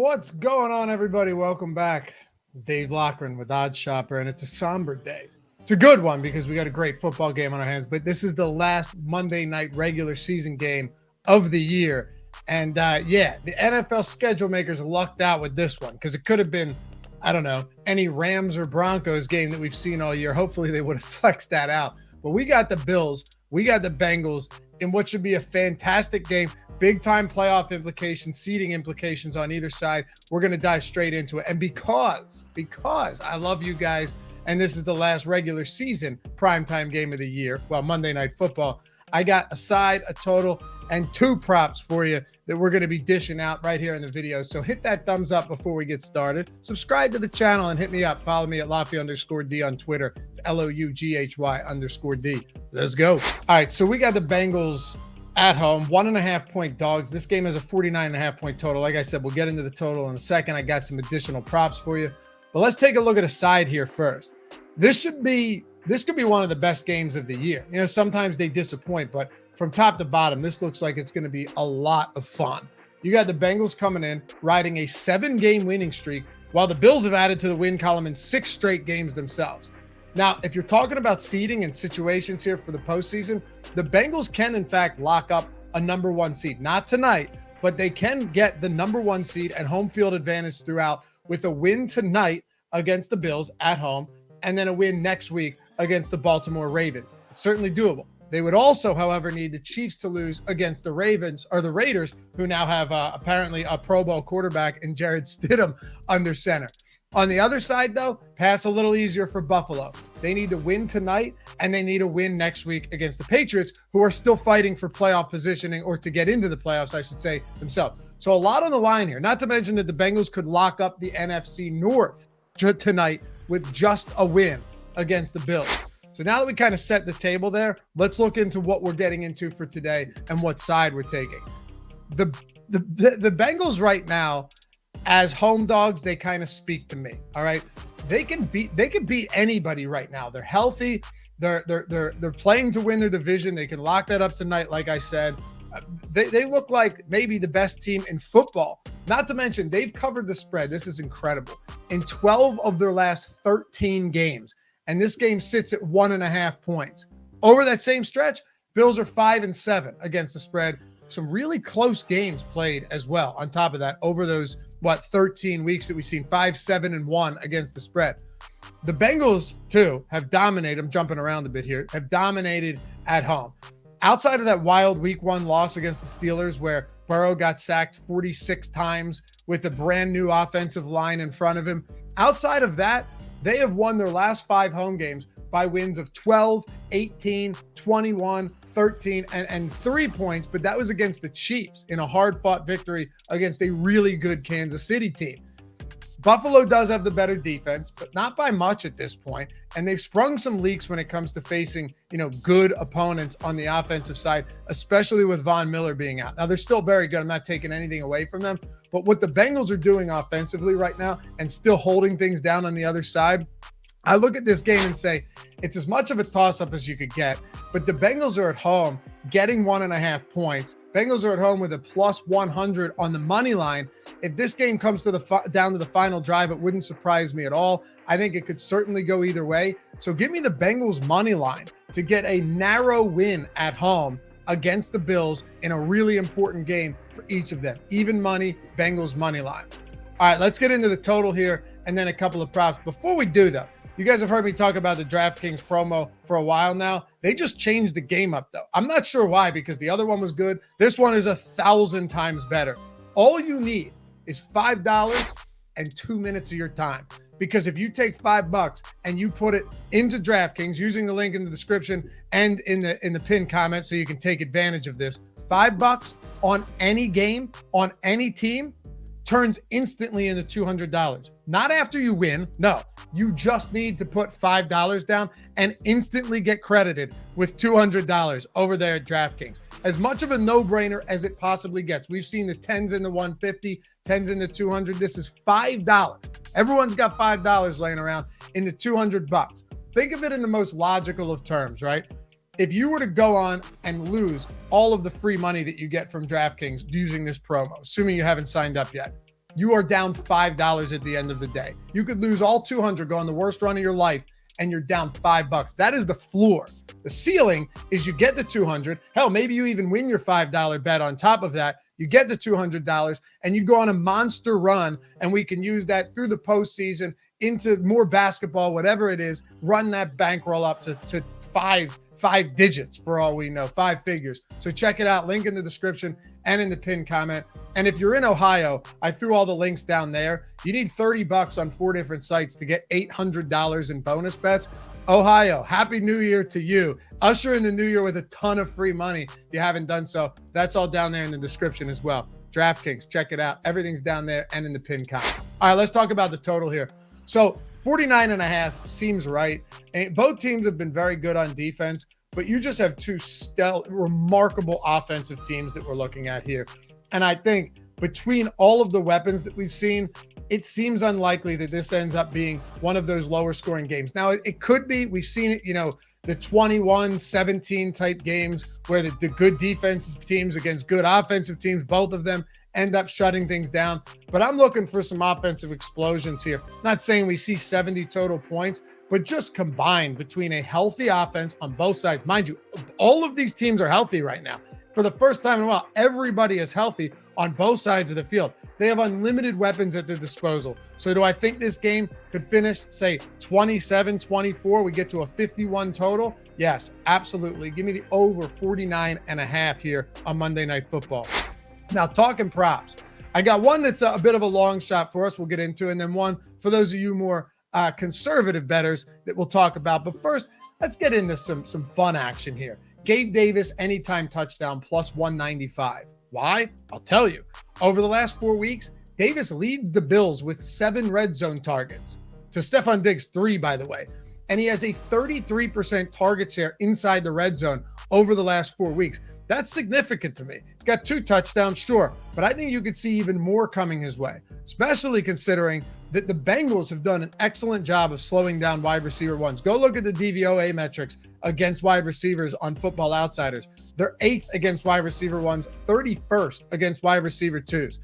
What's going on, everybody? Welcome back. Dave Lochran with Odds Shopper, and it's a somber day. It's a good one because we got a great football game on our hands, but this is the last Monday night regular season game of the year. And the NFL schedule makers lucked out with this one because it could have been, I don't know, any Rams or Broncos game that we've seen all year. Hopefully they would have flexed that out. But we got the Bills, we got the Bengals in what should be a fantastic game. Big time playoff implications, seeding implications on either side. We're going to dive straight into it. And because I love you guys, and this is the last regular season primetime game of the year, Monday Night Football, I got a side, a total, and two props for you that we're going to be dishing out right here in the video. So hit that thumbs up before we get started. Subscribe to the channel and hit me up. Follow me at Lofty_D on Twitter. It's LOUGHY_D. Let's go. All right, so we got the Bengals at home, 1.5 point dogs. This game has a 49.5 point total. Like I said, we'll get into the total in a second. I got some additional props for you, but let's take a look at a side here first. This could be one of the best games of the year. You know, sometimes they disappoint, but from top to bottom, this looks like it's going to be a lot of fun. You got the Bengals coming in, riding a 7-game winning streak, while the Bills have added to the win column in 6 straight games themselves. Now, if you're talking about seeding and situations here for the postseason, the Bengals can, in fact, lock up a number 1 seed. Not tonight, but they can get the number 1 seed and home field advantage throughout with a win tonight against the Bills at home and then a win next week against the Baltimore Ravens. It's certainly doable. They would also, however, need the Chiefs to lose against the Ravens or the Raiders, who now have apparently a Pro Bowl quarterback in Jarrett Stidham under center. On the other side, though, pass a little easier for Buffalo. They need to win tonight, and they need a win next week against the Patriots, who are still fighting for playoff positioning, or to get into the playoffs, I should say, themselves. So a lot on the line here, not to mention that the Bengals could lock up the NFC North tonight with just a win against the Bills. So now that we kind of set the table there, let's look into what we're getting into for today and what side we're taking. The Bengals right now, as home dogs, they kind of speak to me. All right. They can beat anybody right now. They're healthy. They're playing to win their division. They can lock that up tonight. Like I said, they look like maybe the best team in football. Not to mention they've covered the spread. This is incredible. In 12 of their last 13 games. And this game sits at 1.5 points. Over that same stretch, Bills are 5-7 against the spread. Some really close games played as well. On top of that, over those 13 weeks that we've seen, 5-7-1 against the spread. The Bengals, too, have dominated. I'm jumping around a bit here. Have dominated at home. Outside of that wild week 1 loss against the Steelers, where Burrow got sacked 46 times with a brand new offensive line in front of him. Outside of that, they have won their last 5 home games by wins of 12, 18, 21, 13, and 3 points, but that was against the Chiefs in a hard-fought victory against a really good Kansas City team. Buffalo does have the better defense, but not by much at this point, and they've sprung some leaks when it comes to facing, good opponents on the offensive side, especially with Von Miller being out. Now, they're still very good. I'm not taking anything away from them, but what the Bengals are doing offensively right now and still holding things down on the other side, I look at this game and say it's as much of a toss-up as you could get, but the Bengals are at home getting 1.5 points. Bengals are at home with a plus 100 on the money line. If this game comes to down to the final drive, it wouldn't surprise me at all. I think it could certainly go either way. So give me the Bengals money line to get a narrow win at home against the Bills in a really important game for each of them. Even money, Bengals money line. All right, let's get into the total here and then a couple of props. Before we do, though, you guys have heard me talk about the DraftKings promo for a while now. They just changed the game up, though. I'm not sure why, because the other one was good. This one is 1,000 times better. All you need is $5 and 2 minutes of your time. Because if you take $5 and you put it into DraftKings using the link in the description and in the pinned comment, so you can take advantage of this, $5 on any game, on any team, turns instantly into $200. Not after you win. No, you just need to put $5 down and instantly get credited with $200 over there at DraftKings. As much of a no-brainer as it possibly gets. We've seen the 10s in the 150, 10s in the 200. This is $5. Everyone's got $5 laying around in the $200. Think of it in the most logical of terms, right? If you were to go on and lose all of the free money that you get from DraftKings using this promo, assuming you haven't signed up yet, you are down $5 at the end of the day. You could lose all 200, go on the worst run of your life, and you're down $5. That is the floor. The ceiling is you get the 200. Hell, maybe you even win your $5 bet on top of that. You get the $200 and you go on a monster run, and we can use that through the postseason into more basketball, whatever it is, run that bankroll up to five digits for all we know, 5 figures. So check it out. Link in the description and in the pinned comment. And if you're in Ohio, I threw all the links down there. You need $30 on 4 different sites to get $800 in bonus bets. Ohio, Happy New Year to you. Usher in the new year with a ton of free money. If you haven't done so, that's all down there in the description as well. DraftKings, check it out. Everything's down there and in the pinned comment. All right, let's talk about the total here. So 49.5 seems right. And both teams have been very good on defense, but you just have two remarkable offensive teams that we're looking at here. And I think between all of the weapons that we've seen, it seems unlikely that this ends up being one of those lower scoring games. Now, it could be. We've seen it, the 21-17 type games where the good defensive teams against good offensive teams, both of them end up shutting things down. But I'm looking for some offensive explosions here. Not saying we see 70 total points, but just combined between a healthy offense on both sides. Mind you, all of these teams are healthy right now. For the first time in a while, everybody is healthy on both sides of the field. They have unlimited weapons at their disposal. So do I think this game could finish, say, 27-24? We get to a 51 total? Yes, absolutely. Give me the over 49.5 here on Monday Night Football. Now, talking props, I got one that's a bit of a long shot for us. We'll get into, and then one for those of you more conservative bettors that we'll talk about. But first, let's get into some fun action here. Gabe Davis, anytime touchdown, plus 195. Why? I'll tell you. Over the last 4 weeks, Davis leads the Bills with 7 red zone targets. To Stephon Diggs, 3, by the way. And he has a 33% target share inside the red zone over the last 4 weeks. That's significant to me. He's got 2 touchdowns, sure, but I think you could see even more coming his way, especially considering that the Bengals have done an excellent job of slowing down wide receiver ones. Go look at the DVOA metrics against wide receivers on Football Outsiders. They're 8th against wide receiver ones, 31st against wide receiver twos.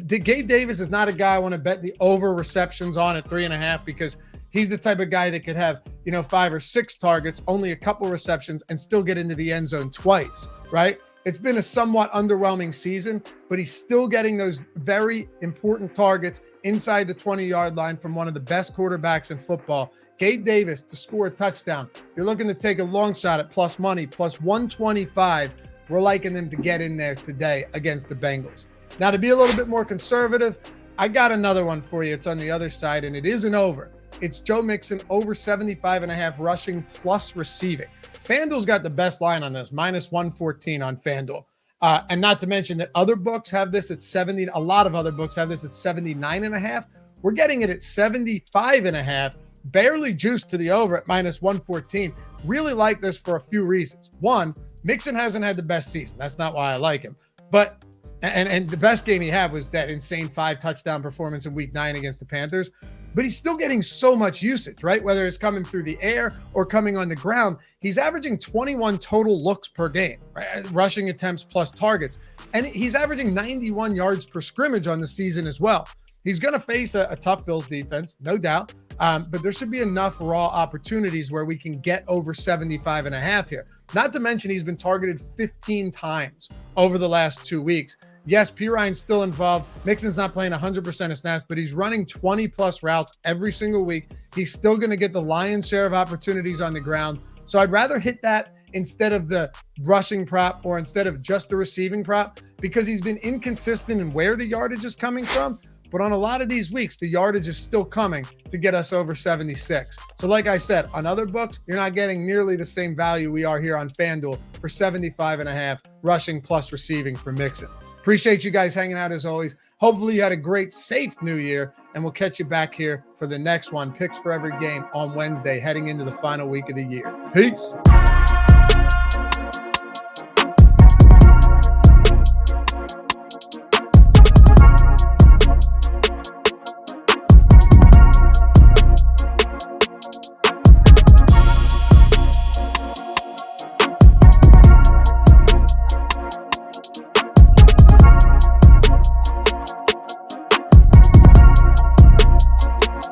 Gabe Davis is not a guy I want to bet the over receptions on at 3.5 because he's the type of guy that could have, 5 or 6 targets, only a couple receptions, and still get into the end zone twice, right? It's been a somewhat underwhelming season, but he's still getting those very important targets inside the 20-yard line from one of the best quarterbacks in football. Gabe Davis to score a touchdown. You're looking to take a long shot at plus money, plus 125. We're liking them to get in there today against the Bengals. Now, to be a little bit more conservative, I got another one for you. It's on the other side, and it isn't over. It's Joe Mixon over 75.5 rushing plus receiving. FanDuel's got the best line on this, minus 114 on FanDuel. And not to mention that other books have this at 70. A lot of other books have this at 79.5. We're getting it at 75.5, barely juiced to the over at minus 114. Really like this for a few reasons. One, Mixon hasn't had the best season. That's not why I like him. But and the best game he had was that insane 5 touchdown performance in week 9 against the Panthers. But he's still getting so much usage, right? Whether it's coming through the air or coming on the ground, he's averaging 21 total looks per game, right? Rushing attempts plus targets. And he's averaging 91 yards per scrimmage on the season as well. He's going to face a tough Bills defense, no doubt. But there should be enough raw opportunities where we can get over 75.5 here. Not to mention he's been targeted 15 times over the last 2 weeks. Yes, P. Ryan's still involved. Mixon's not playing 100% of snaps, but he's running 20-plus routes every single week. He's still going to get the lion's share of opportunities on the ground. So I'd rather hit that instead of the rushing prop or instead of just the receiving prop because he's been inconsistent in where the yardage is coming from. But on a lot of these weeks, the yardage is still coming to get us over 76. So like I said, on other books, you're not getting nearly the same value we are here on FanDuel for 75.5 rushing plus receiving for Mixon. Appreciate you guys hanging out as always. Hopefully you had a great, safe new year, and we'll catch you back here for the next one. Picks for every game on Wednesday, heading into the final week of the year. Peace.